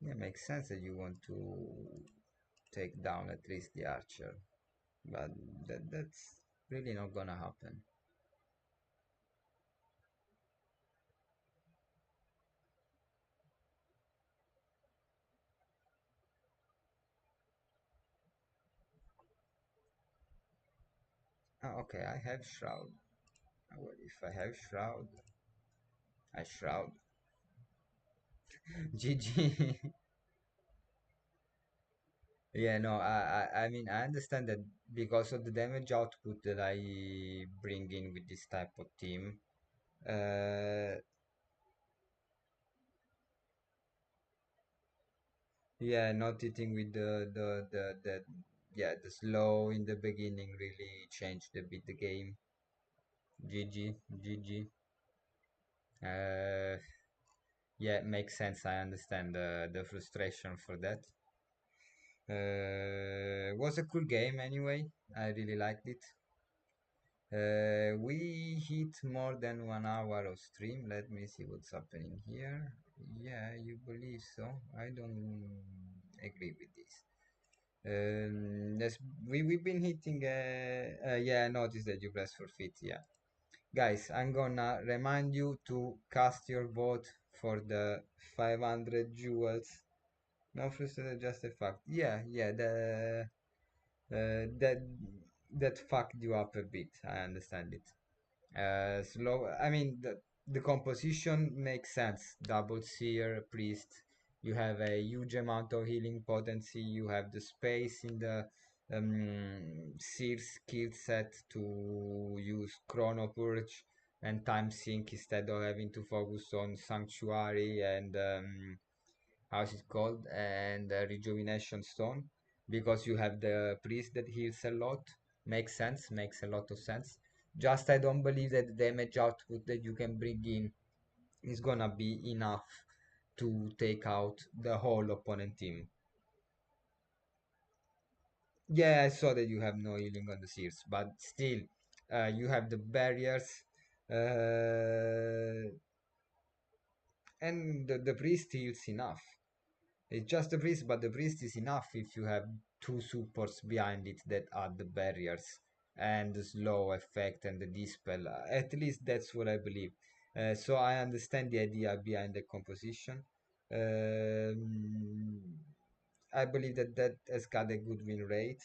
Yeah, makes sense that you want to take down at least the archer, but that's really not gonna happen. Okay, I have shroud. Well, if I have shroud, I shroud. GG. Yeah, no, I mean, I understand that because of the damage output that I bring in with this type of team. Yeah, not hitting with the slow in the beginning really changed a bit the game. GG, GG. Uh, yeah, makes sense. I understand the frustration for that. Was a cool game anyway. I really liked it. We hit more than 1 hour of stream. Let me see what's happening here. Yeah, you believe so? I don't agree with this. Yes, we've been hitting. Yeah, I noticed that you press forfeit. Yeah, guys, I'm gonna remind you to cast your vote for the 500 jewels. No frustrated, just a fact. Yeah, yeah. That fucked you up a bit. I understand it. Slow. I mean, the composition makes sense. Double seer priest. You have a huge amount of healing potency. You have the space in the seer skill set to use chrono purge and time sync instead of having to focus on sanctuary and how's it called, and rejuvenation stone, because you have the priest that heals a lot. Makes sense, makes a lot of sense. Just I don't believe that the damage output that you can bring in is gonna be enough to take out the whole opponent team. Yeah, I saw that you have no healing on the seers, but still, you have the barriers, and the priest heals enough. It's just the priest, but the priest is enough if you have two supports behind it that add the barriers and the slow effect and the dispel. At least that's what I believe. So I understand the idea behind the composition. Um, I believe that that has got a good win rate.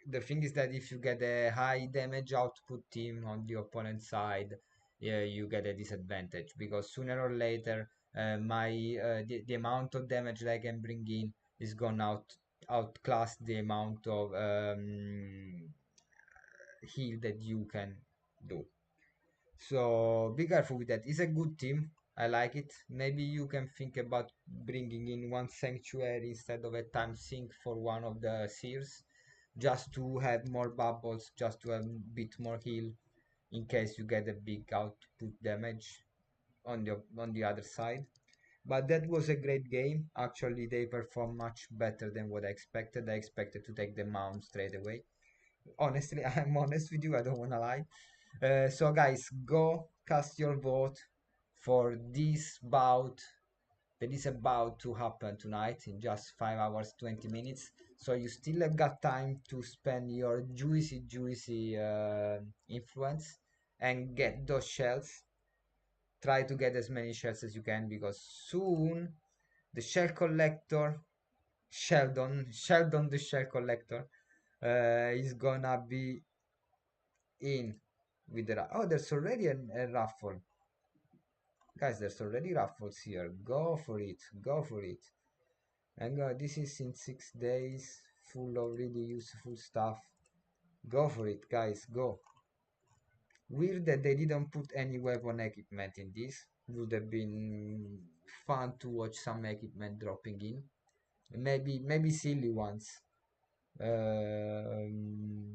The thing is that if you get a high damage output team on the opponent side, yeah, you get a disadvantage because sooner or later, the amount of damage that I can bring in is gonna outclass the amount of heal that you can do. So be careful with that. It's a good team. I like it. Maybe you can think about bringing in one sanctuary instead of a time sink for one of the seers, just to have more bubbles, just to have a bit more heal in case you get a big output damage on the other side. But that was a great game. Actually, they performed much better than what I expected. I expected to take them out straight away. Honestly, I'm honest with you. I don't wanna lie. So guys, go cast your vote for this bout that is about to happen tonight in just 5 hours 20 minutes. So you still have got time to spend your juicy influence and get those shells. Try to get as many shells as you can, because soon the shell collector, Sheldon the shell collector, is gonna be in with the oh, there's already a raffle. Guys, there's already raffles here. Go for it. Go for it. And this is in 6 days, full of really useful stuff. Go for it, guys. Go. Weird that they didn't put any weapon equipment in this. Would have been fun to watch some equipment dropping in. Maybe silly ones.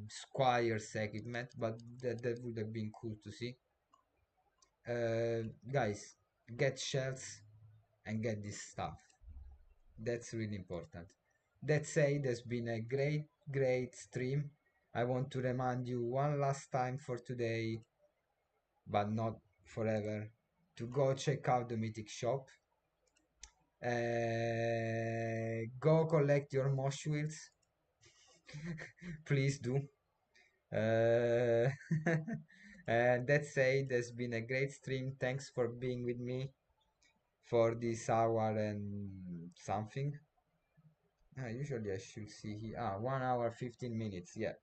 Squire's equipment, but that would have been cool to see. Guys, get shells and get this stuff. That's really important. That said, there's been a great stream. I want to remind you one last time for today, but not forever, to go check out the Mythic shop. Go collect your mosh wheels. Please do. And that said, there's been a great stream. Thanks for being with me for this hour and something. Usually I should see here. 1 hour 15 minutes. Yeah.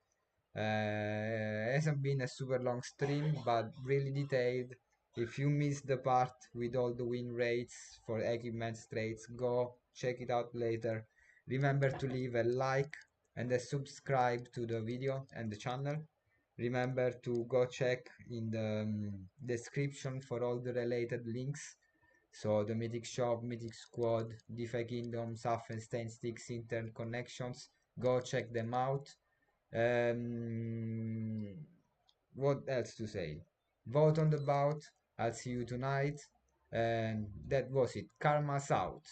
Hasn't been a super long stream, but really detailed. If you missed the part with all the win rates for equipment traits, go check it out later. Remember to leave a like and a subscribe to the video and the channel. Remember to go check in the description for all the related links. So the Mythic Shop, Mythic Squad, DefiKingdoms, Huffenstein, StyckIntern connections. Go check them out. What else to say? Vote on the bout. I'll see you tonight. And that was it. Karma's out.